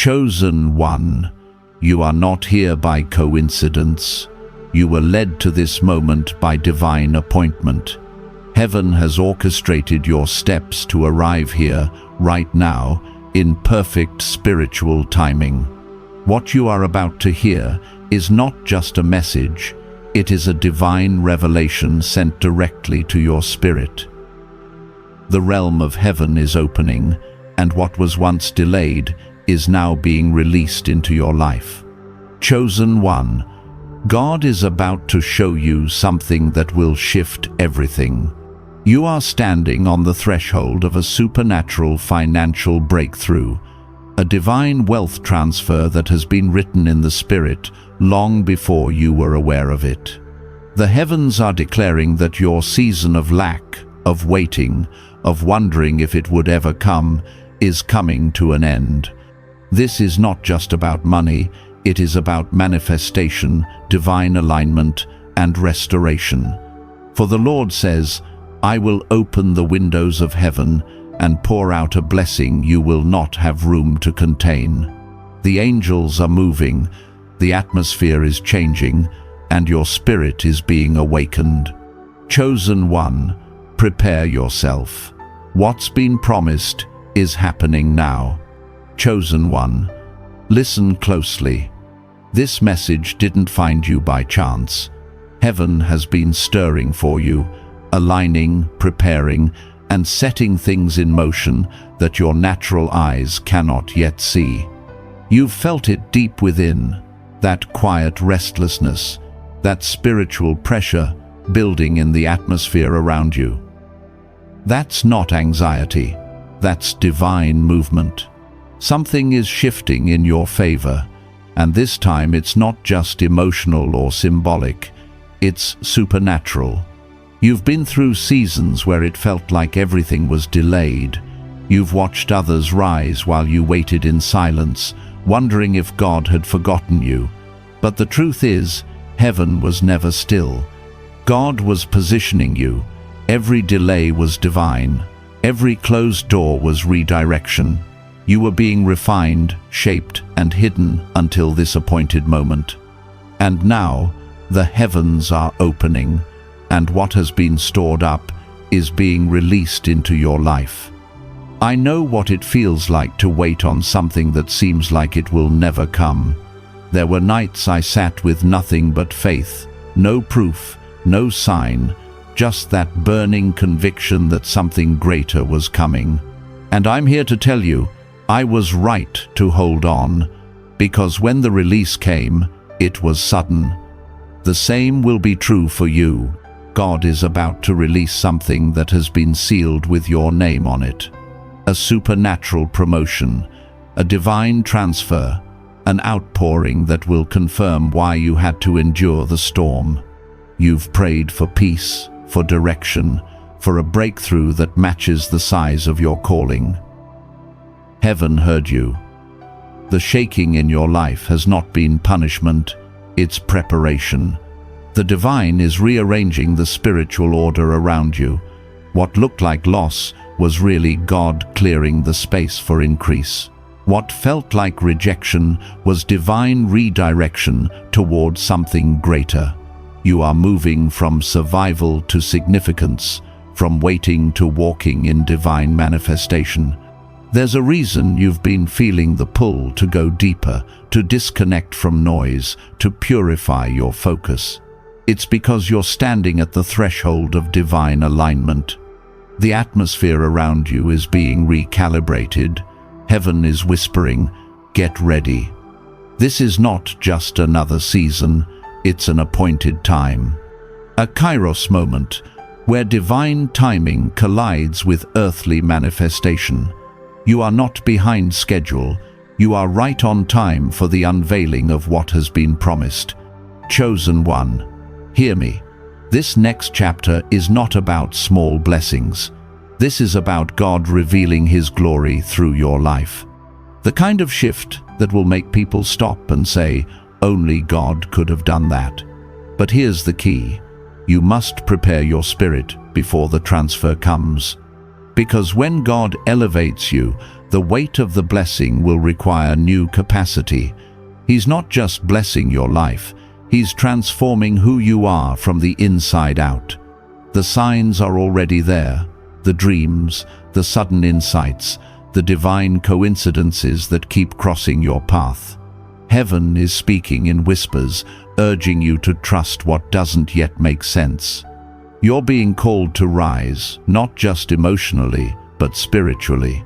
Chosen one, you are not here by coincidence. You were led to this moment by divine appointment. Heaven has orchestrated your steps to arrive here, right now, in perfect spiritual timing. What you are about to hear is not just a message, it is a divine revelation sent directly to your spirit. The realm of heaven is opening, and what was once delayed is now being released into your life. Chosen one, God is about to show you something that will shift everything. You are standing on the threshold of a supernatural financial breakthrough, a divine wealth transfer that has been written in the spirit long before you were aware of it. The heavens are declaring that your season of lack, of waiting, of wondering if it would ever come, is coming to an end. This is not just about money, it is about manifestation, divine alignment, and restoration. For the Lord says, I will open the windows of heaven and pour out a blessing you will not have room to contain. The angels are moving, the atmosphere is changing, and your spirit is being awakened. Chosen one, prepare yourself. What's been promised is happening now. Chosen one, listen closely. This message didn't find you by chance. Heaven has been stirring for you, aligning, preparing, and setting things in motion that your natural eyes cannot yet see. You've felt it deep within, that quiet restlessness, that spiritual pressure building in the atmosphere around you. That's not anxiety, that's divine movement. Something is shifting in your favor, and this time it's not just emotional or symbolic, it's supernatural. You've been through seasons where it felt like everything was delayed. You've watched others rise while you waited in silence, wondering if God had forgotten you. But the truth is, heaven was never still. God was positioning you. Every delay was divine. Every closed door was redirection. You were being refined, shaped, and hidden until this appointed moment. And now, the heavens are opening, and what has been stored up is being released into your life. I know what it feels like to wait on something that seems like it will never come. There were nights I sat with nothing but faith, no proof, no sign, just that burning conviction that something greater was coming. And I'm here to tell you, I was right to hold on, because when the release came, it was sudden. The same will be true for you. God is about to release something that has been sealed with your name on it. A supernatural promotion, a divine transfer, an outpouring that will confirm why you had to endure the storm. You've prayed for peace, for direction, for a breakthrough that matches the size of your calling. Heaven heard you. The shaking in your life has not been punishment, it's preparation. The divine is rearranging the spiritual order around you. What looked like loss was really God clearing the space for increase. What felt like rejection was divine redirection toward something greater. You are moving from survival to significance, from waiting to walking in divine manifestation. There's a reason you've been feeling the pull to go deeper, to disconnect from noise, to purify your focus. It's because you're standing at the threshold of divine alignment. The atmosphere around you is being recalibrated. Heaven is whispering, get ready. This is not just another season, it's an appointed time. A kairos moment, where divine timing collides with earthly manifestation. You are not behind schedule, you are right on time for the unveiling of what has been promised. Chosen one, hear me. This next chapter is not about small blessings. This is about God revealing His glory through your life. The kind of shift that will make people stop and say, only God could have done that. But here's the key. You must prepare your spirit before the transfer comes. Because when God elevates you, the weight of the blessing will require new capacity. He's not just blessing your life, He's transforming who you are from the inside out. The signs are already there, the dreams, the sudden insights, the divine coincidences that keep crossing your path. Heaven is speaking in whispers, urging you to trust what doesn't yet make sense. You're being called to rise, not just emotionally, but spiritually.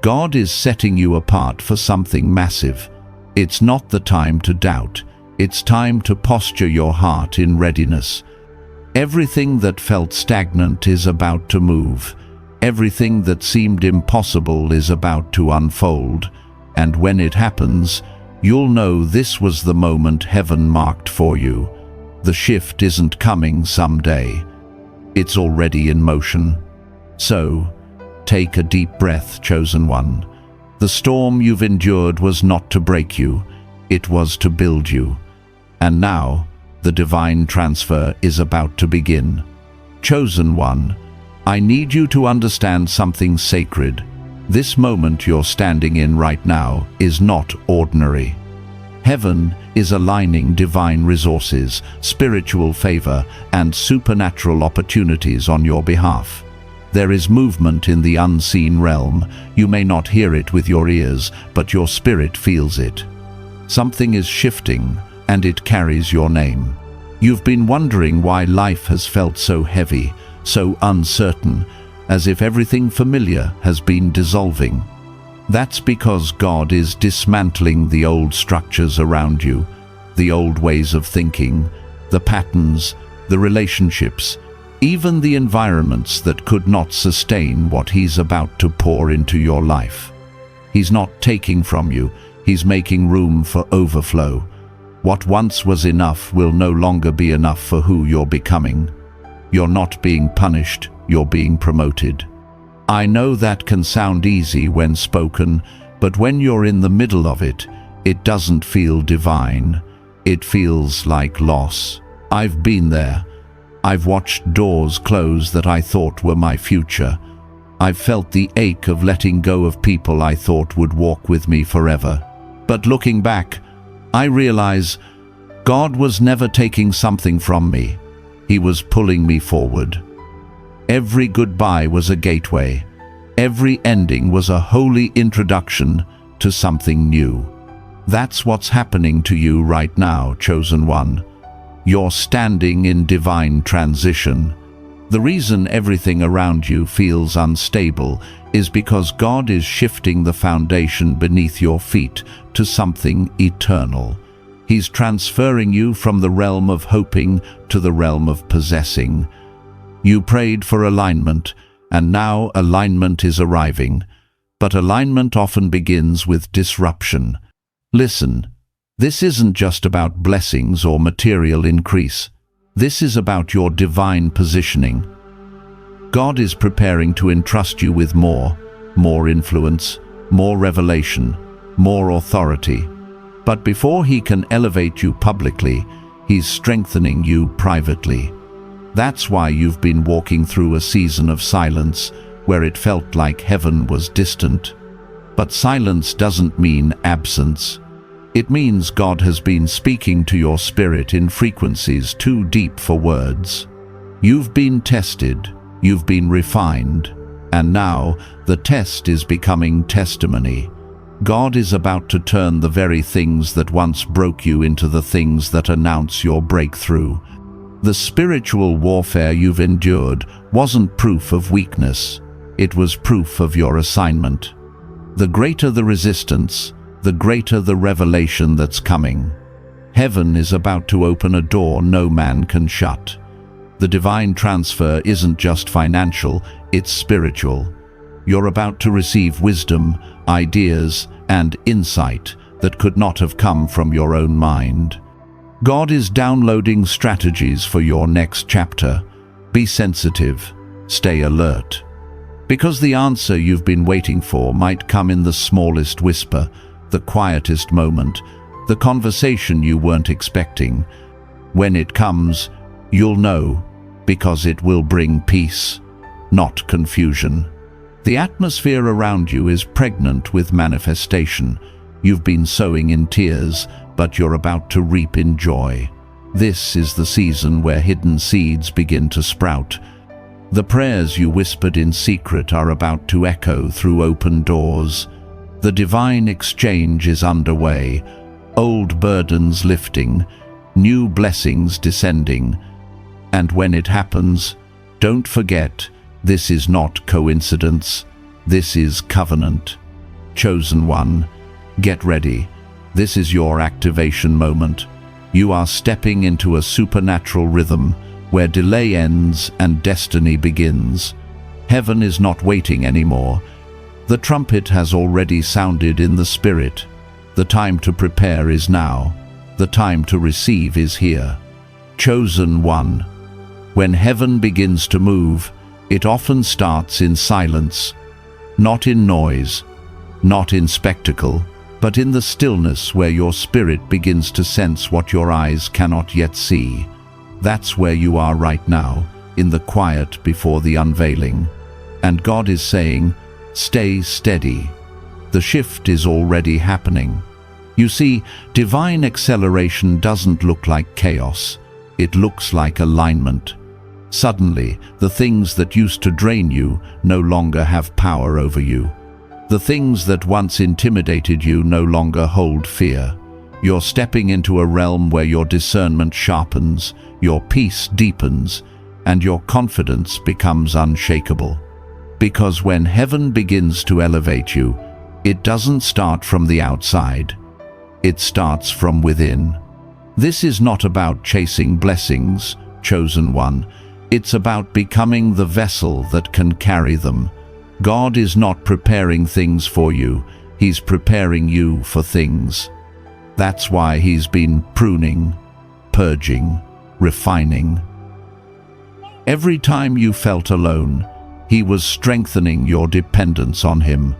God is setting you apart for something massive. It's not the time to doubt. It's time to posture your heart in readiness. Everything that felt stagnant is about to move. Everything that seemed impossible is about to unfold. And when it happens, you'll know this was the moment heaven marked for you. The shift isn't coming someday. It's already in motion. So, take a deep breath, chosen one. The storm you've endured was not to break you, it was to build you. And now, the divine transfer is about to begin. Chosen one, I need you to understand something sacred. This moment you're standing in right now is not ordinary. Heaven is aligning divine resources, spiritual favor, and supernatural opportunities on your behalf. There is movement in the unseen realm. You may not hear it with your ears, but your spirit feels it. Something is shifting, and it carries your name. You've been wondering why life has felt so heavy, so uncertain, as if everything familiar has been dissolving. That's because God is dismantling the old structures around you, the old ways of thinking, the patterns, the relationships, even the environments that could not sustain what He's about to pour into your life. He's not taking from you, He's making room for overflow. What once was enough will no longer be enough for who you're becoming. You're not being punished, you're being promoted. I know that can sound easy when spoken, but when you're in the middle of it, it doesn't feel divine. It feels like loss. I've been there. I've watched doors close that I thought were my future. I've felt the ache of letting go of people I thought would walk with me forever. But looking back, I realize God was never taking something from me. He was pulling me forward. Every goodbye was a gateway. Every ending was a holy introduction to something new. That's what's happening to you right now, chosen one. You're standing in divine transition. The reason everything around you feels unstable is because God is shifting the foundation beneath your feet to something eternal. He's transferring you from the realm of hoping to the realm of possessing. You prayed for alignment, and now alignment is arriving. But alignment often begins with disruption. Listen, this isn't just about blessings or material increase. This is about your divine positioning. God is preparing to entrust you with more influence, more revelation, more authority. But before He can elevate you publicly, He's strengthening you privately. That's why you've been walking through a season of silence where it felt like heaven was distant. But silence doesn't mean absence. It means God has been speaking to your spirit in frequencies too deep for words. You've been tested, you've been refined, and now the test is becoming testimony. God is about to turn the very things that once broke you into the things that announce your breakthrough. The spiritual warfare you've endured wasn't proof of weakness. It was proof of your assignment. The greater the resistance, the greater the revelation that's coming. Heaven is about to open a door no man can shut. The divine transfer isn't just financial, it's spiritual. You're about to receive wisdom, ideas, and insight that could not have come from your own mind. God is downloading strategies for your next chapter. Be sensitive, stay alert. Because the answer you've been waiting for might come in the smallest whisper, the quietest moment, the conversation you weren't expecting. When it comes, you'll know, because it will bring peace, not confusion. The atmosphere around you is pregnant with manifestation. You've been sowing in tears, but you're about to reap in joy. This is the season where hidden seeds begin to sprout. The prayers you whispered in secret are about to echo through open doors. The divine exchange is underway, old burdens lifting, new blessings descending. And when it happens, don't forget, this is not coincidence, this is covenant. Chosen one, get ready. This is your activation moment. You are stepping into a supernatural rhythm where delay ends and destiny begins. Heaven is not waiting anymore. The trumpet has already sounded in the spirit. The time to prepare is now. The time to receive is here. Chosen one. When heaven begins to move, it often starts in silence, not in noise, not in spectacle, but in the stillness where your spirit begins to sense what your eyes cannot yet see. That's where you are right now, in the quiet before the unveiling. And God is saying, stay steady. The shift is already happening. You see, divine acceleration doesn't look like chaos. It looks like alignment. Suddenly, the things that used to drain you no longer have power over you. The things that once intimidated you no longer hold fear. You're stepping into a realm where your discernment sharpens, your peace deepens, and your confidence becomes unshakable. Because when heaven begins to elevate you, it doesn't start from the outside. It starts from within. This is not about chasing blessings, chosen one. It's about becoming the vessel that can carry them. God is not preparing things for you. He's preparing you for things. That's why He's been pruning, purging, refining. Every time you felt alone, He was strengthening your dependence on Him.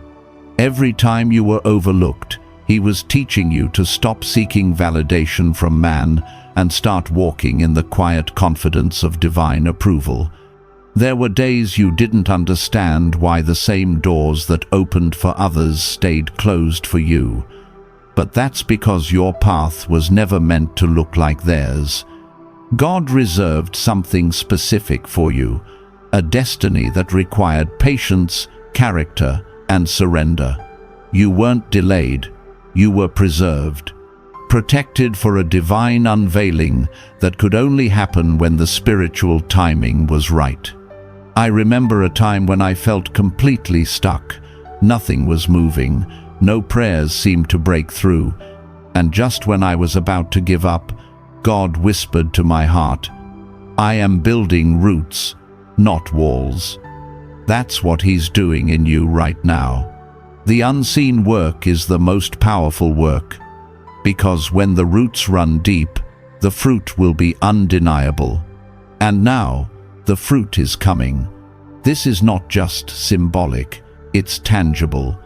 Every time you were overlooked, He was teaching you to stop seeking validation from man and start walking in the quiet confidence of divine approval. There were days you didn't understand why the same doors that opened for others stayed closed for you. But that's because your path was never meant to look like theirs. God reserved something specific for you, a destiny that required patience, character, and surrender. You weren't delayed, you were preserved, protected for a divine unveiling that could only happen when the spiritual timing was right. I remember a time when I felt completely stuck. Nothing was moving, no prayers seemed to break through, and just when I was about to give up, God whispered to my heart, I am building roots, not walls. That's what He's doing in you right now. The unseen work is the most powerful work, because when the roots run deep, the fruit will be undeniable. And now, the fruit is coming. This is not just symbolic, it's tangible.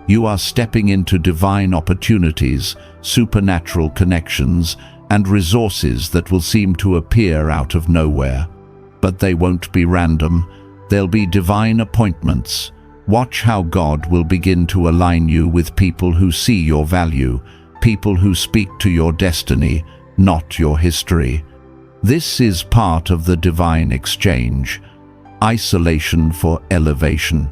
You are stepping into divine opportunities, supernatural connections, and resources that will seem to appear out of nowhere. But they won't be random, they'll be divine appointments. Watch how God will begin to align you with people who see your value, people who speak to your destiny, not your history. This is part of the divine exchange. Isolation for elevation.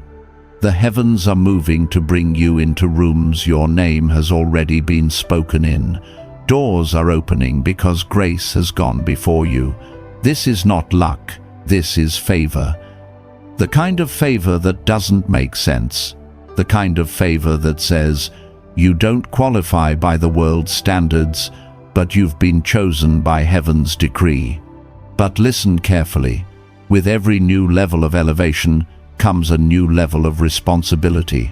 The heavens are moving to bring you into rooms your name has already been spoken in. Doors are opening because grace has gone before you. This is not luck, this is favor. The kind of favor that doesn't make sense. The kind of favor that says, you don't qualify by the world's standards, but you've been chosen by heaven's decree. But listen carefully. With every new level of elevation comes a new level of responsibility.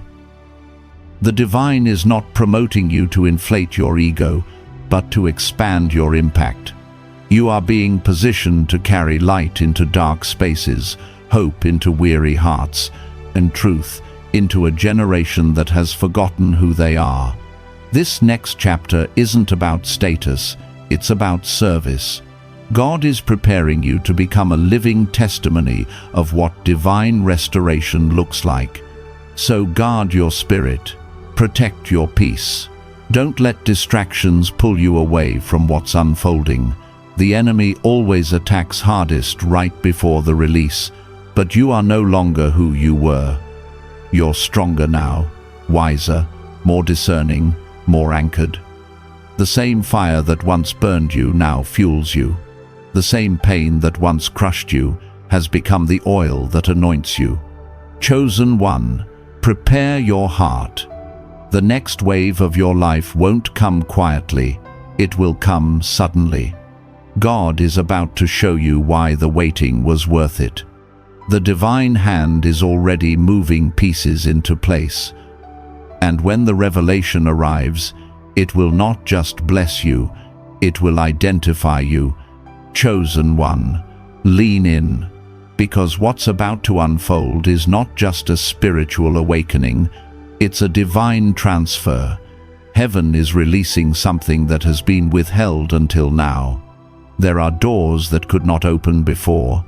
The divine is not promoting you to inflate your ego, but to expand your impact. You are being positioned to carry light into dark spaces, hope into weary hearts, and truth into a generation that has forgotten who they are. This next chapter isn't about status, it's about service. God is preparing you to become a living testimony of what divine restoration looks like. So guard your spirit, protect your peace. Don't let distractions pull you away from what's unfolding. The enemy always attacks hardest right before the release, but you are no longer who you were. You're stronger now, wiser, more discerning, more anchored. The same fire that once burned you now fuels you. The same pain that once crushed you has become the oil that anoints you. Chosen one, prepare your heart. The next wave of your life won't come quietly, it will come suddenly. God is about to show you why the waiting was worth it. The divine hand is already moving pieces into place. And when the revelation arrives, it will not just bless you, it will identify you. Chosen one, lean in, because what's about to unfold is not just a spiritual awakening, it's a divine transfer. Heaven is releasing something that has been withheld until now. There are doors that could not open before,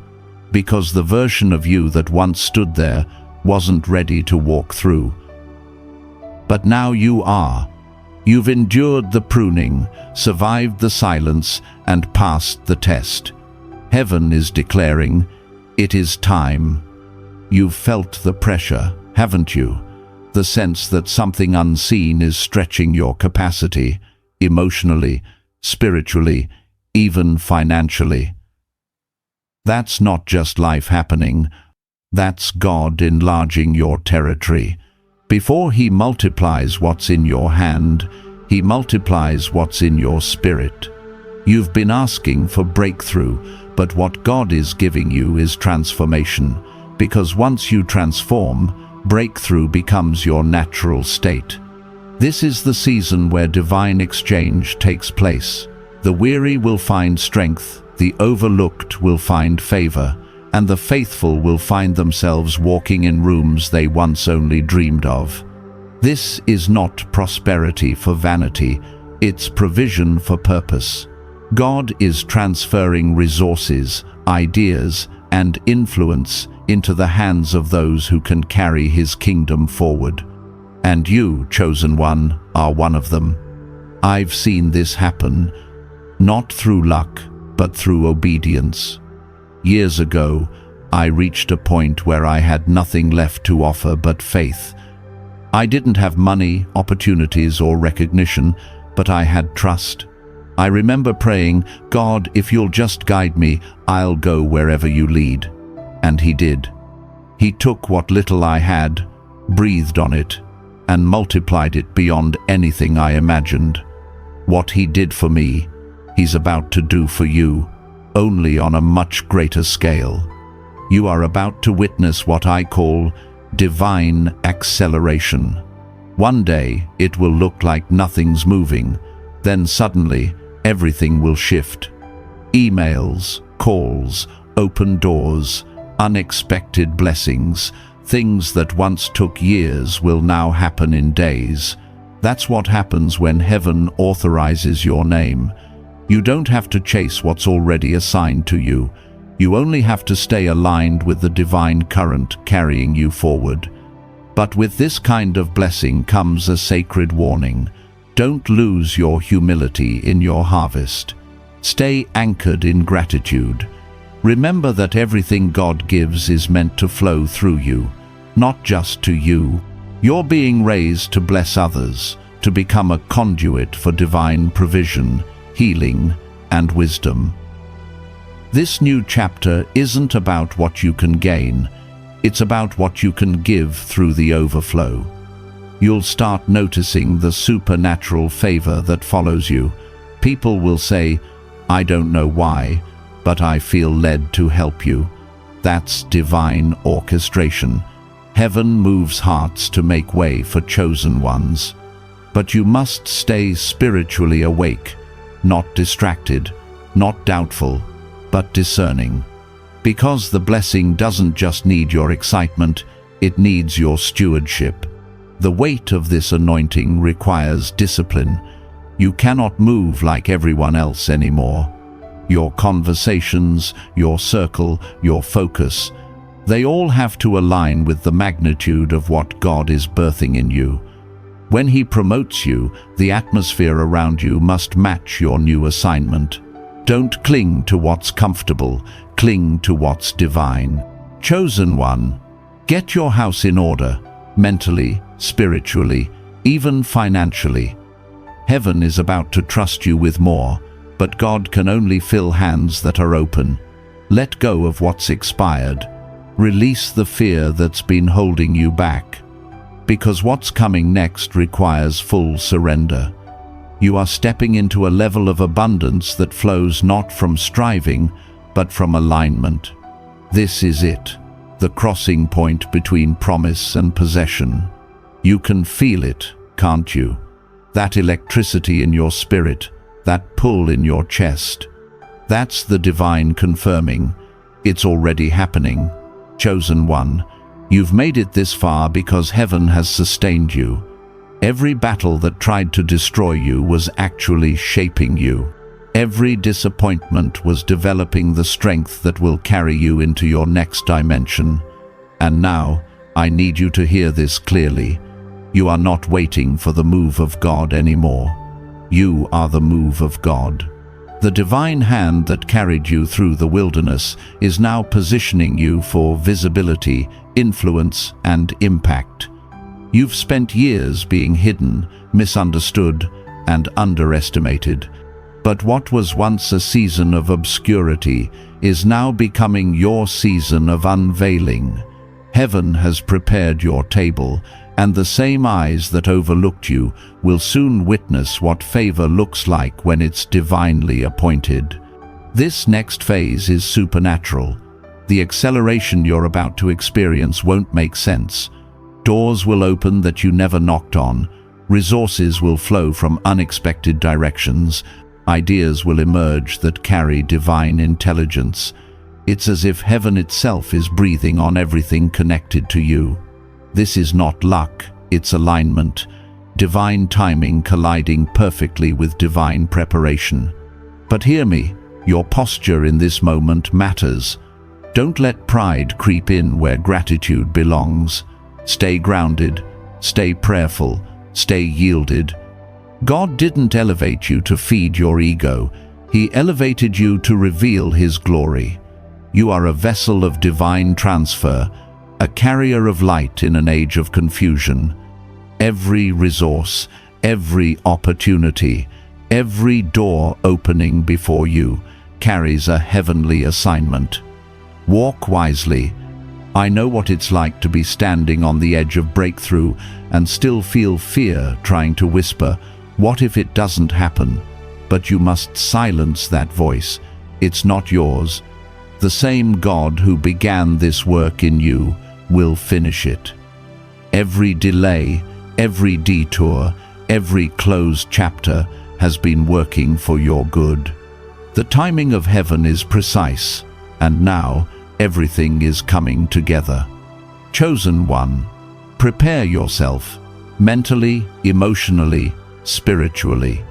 because the version of you that once stood there wasn't ready to walk through. But now you are. You've endured the pruning, survived the silence, and passed the test. Heaven is declaring, it is time. You've felt the pressure, haven't you? The sense that something unseen is stretching your capacity, emotionally, spiritually, even financially. That's not just life happening, that's God enlarging your territory. Before He multiplies what's in your hand, He multiplies what's in your spirit. You've been asking for breakthrough, but what God is giving you is transformation, because once you transform, breakthrough becomes your natural state. This is the season where divine exchange takes place. The weary will find strength, the overlooked will find favor, and the faithful will find themselves walking in rooms they once only dreamed of. This is not prosperity for vanity, it's provision for purpose. God is transferring resources, ideas, and influence into the hands of those who can carry His kingdom forward. And you, chosen one, are one of them. I've seen this happen, not through luck, but through obedience. Years ago, I reached a point where I had nothing left to offer but faith. I didn't have money, opportunities, or recognition, but I had trust. I remember praying, God, if you'll just guide me, I'll go wherever you lead. And He did. He took what little I had, breathed on it, and multiplied it beyond anything I imagined. What He did for me, He's about to do for you, only on a much greater scale. You are about to witness what I call divine acceleration. One day, it will look like nothing's moving, then suddenly, everything will shift. Emails, calls, open doors, unexpected blessings, things that once took years will now happen in days. That's what happens when heaven authorizes your name. You don't have to chase what's already assigned to you. You only have to stay aligned with the divine current carrying you forward. But with this kind of blessing comes a sacred warning. Don't lose your humility in your harvest. Stay anchored in gratitude. Remember that everything God gives is meant to flow through you, not just to you. You're being raised to bless others, to become a conduit for divine provision, healing, and wisdom. This new chapter isn't about what you can gain, it's about what you can give through the overflow. You'll start noticing the supernatural favor that follows you. People will say, I don't know why, but I feel led to help you. That's divine orchestration. Heaven moves hearts to make way for chosen ones. But you must stay spiritually awake, not distracted, not doubtful, but discerning. Because the blessing doesn't just need your excitement, it needs your stewardship. The weight of this anointing requires discipline. You cannot move like everyone else anymore. Your conversations, your circle, your focus, They all have to align with the magnitude of what God is birthing in you. When He promotes you, the atmosphere around you must match your new assignment. Don't cling to what's comfortable, cling to what's divine. Chosen one, get your house in order, mentally, spiritually, even financially. Heaven is about to trust you with more, but God can only fill hands that are open. Let go of what's expired. Release the fear that's been holding you back. Because what's coming next requires full surrender. You are stepping into a level of abundance that flows not from striving, but from alignment. This is it, the crossing point between promise and possession. You can feel it, can't you? That electricity in your spirit, that pull in your chest. That's the divine confirming. It's already happening. Chosen one, you've made it this far because heaven has sustained you. Every battle that tried to destroy you was actually shaping you. Every disappointment was developing the strength that will carry you into your next dimension. And now, I need you to hear this clearly. You are not waiting for the move of God anymore. You are the move of God. The divine hand that carried you through the wilderness is now positioning you for visibility, influence, and impact. You've spent years being hidden, misunderstood, and underestimated. But what was once a season of obscurity is now becoming your season of unveiling. Heaven has prepared your table, and the same eyes that overlooked you will soon witness what favor looks like when it's divinely appointed. This next phase is supernatural. The acceleration you're about to experience won't make sense. Doors will open that you never knocked on. Resources will flow from unexpected directions. Ideas will emerge that carry divine intelligence. It's as if heaven itself is breathing on everything connected to you. This is not luck, it's alignment. Divine timing colliding perfectly with divine preparation. But hear me, your posture in this moment matters. Don't let pride creep in where gratitude belongs. Stay grounded, stay prayerful, stay yielded. God didn't elevate you to feed your ego. He elevated you to reveal His glory. You are a vessel of divine transfer, a carrier of light in an age of confusion. Every resource, every opportunity, every door opening before you carries a heavenly assignment. Walk wisely. I know what it's like to be standing on the edge of breakthrough and still feel fear trying to whisper, "What if it doesn't happen?" But you must silence that voice. It's not yours. The same God who began this work in you will finish it. Every delay, every detour, every closed chapter has been working for your good. The timing of heaven is precise, and now everything is coming together. Chosen one, prepare yourself, mentally, emotionally, spiritually.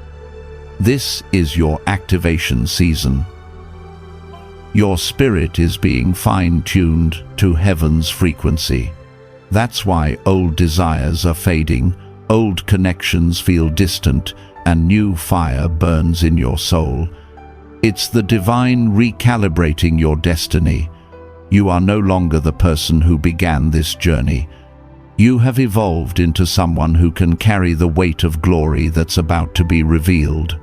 This is your activation season. Your spirit is being fine-tuned to heaven's frequency. That's why old desires are fading, old connections feel distant, and new fire burns in your soul. It's the divine recalibrating your destiny. You are no longer the person who began this journey. You have evolved into someone who can carry the weight of glory that's about to be revealed.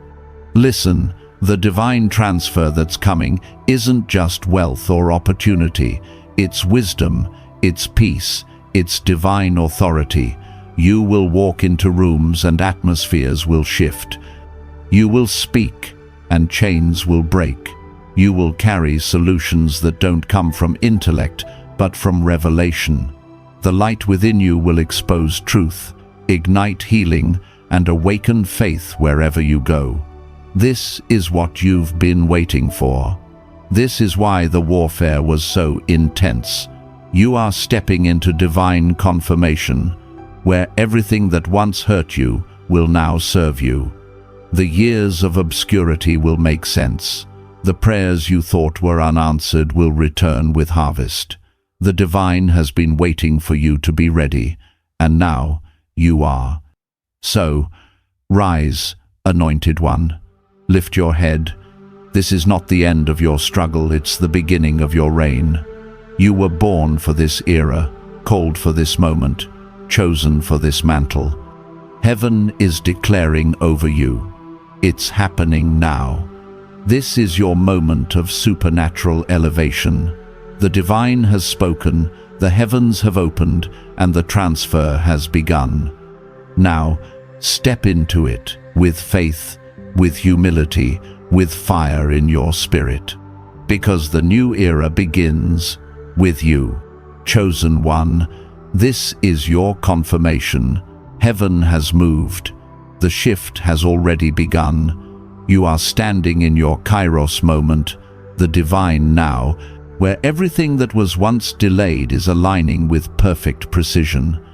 Listen, the divine transfer that's coming isn't just wealth or opportunity. It's wisdom, it's peace, it's divine authority. You will walk into rooms and atmospheres will shift. You will speak and chains will break. You will carry solutions that don't come from intellect, but from revelation. The light within you will expose truth, ignite healing, and awaken faith wherever you go. This is what you've been waiting for. This is why the warfare was so intense. You are stepping into divine confirmation, where everything that once hurt you will now serve you. The years of obscurity will make sense. The prayers you thought were unanswered will return with harvest. The divine has been waiting for you to be ready, and now you are. So, rise, anointed one. Lift your head. This is not the end of your struggle, it's the beginning of your reign. You were born for this era, called for this moment, chosen for this mantle. Heaven is declaring over you. It's happening now. This is your moment of supernatural elevation. The divine has spoken, the heavens have opened, and the transfer has begun. Now, step into it with faith, with humility, with fire in your spirit. Because the new era begins with you. Chosen one, this is your confirmation. Heaven has moved. The shift has already begun. You are standing in your Kairos moment, the divine now, where everything that was once delayed is aligning with perfect precision.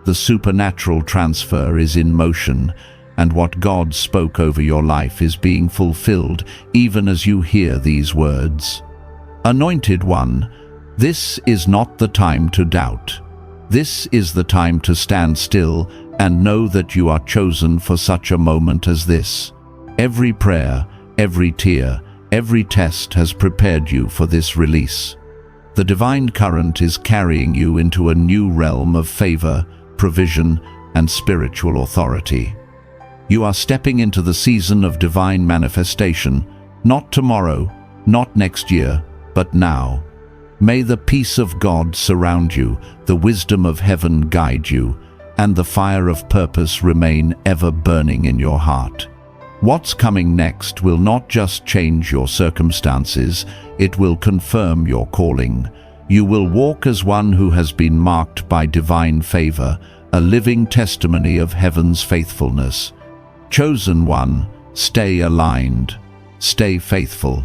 The supernatural transfer is in motion, and what God spoke over your life is being fulfilled even as you hear these words. Anointed one, this is not the time to doubt. This is the time to stand still and know that you are chosen for such a moment as this. Every prayer, every tear, every test has prepared you for this release. The divine current is carrying you into a new realm of favor, provision, and spiritual authority. You are stepping into the season of divine manifestation, not tomorrow, not next year, but now. May the peace of God surround you, the wisdom of heaven guide you, and the fire of purpose remain ever burning in your heart. What's coming next will not just change your circumstances, it will confirm your calling. You will walk as one who has been marked by divine favor, a living testimony of heaven's faithfulness. Chosen one, stay aligned, stay faithful,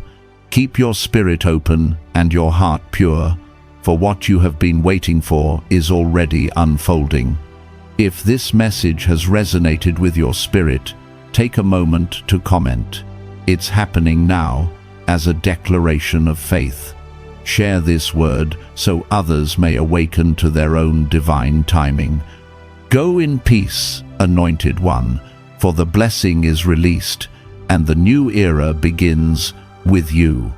keep your spirit open and your heart pure, for what you have been waiting for is already unfolding. If this message has resonated with your spirit, take a moment to comment. It's happening now, as a declaration of faith. Share this word so others may awaken to their own divine timing. Go in peace, anointed one, for the blessing is released, and the new era begins with you.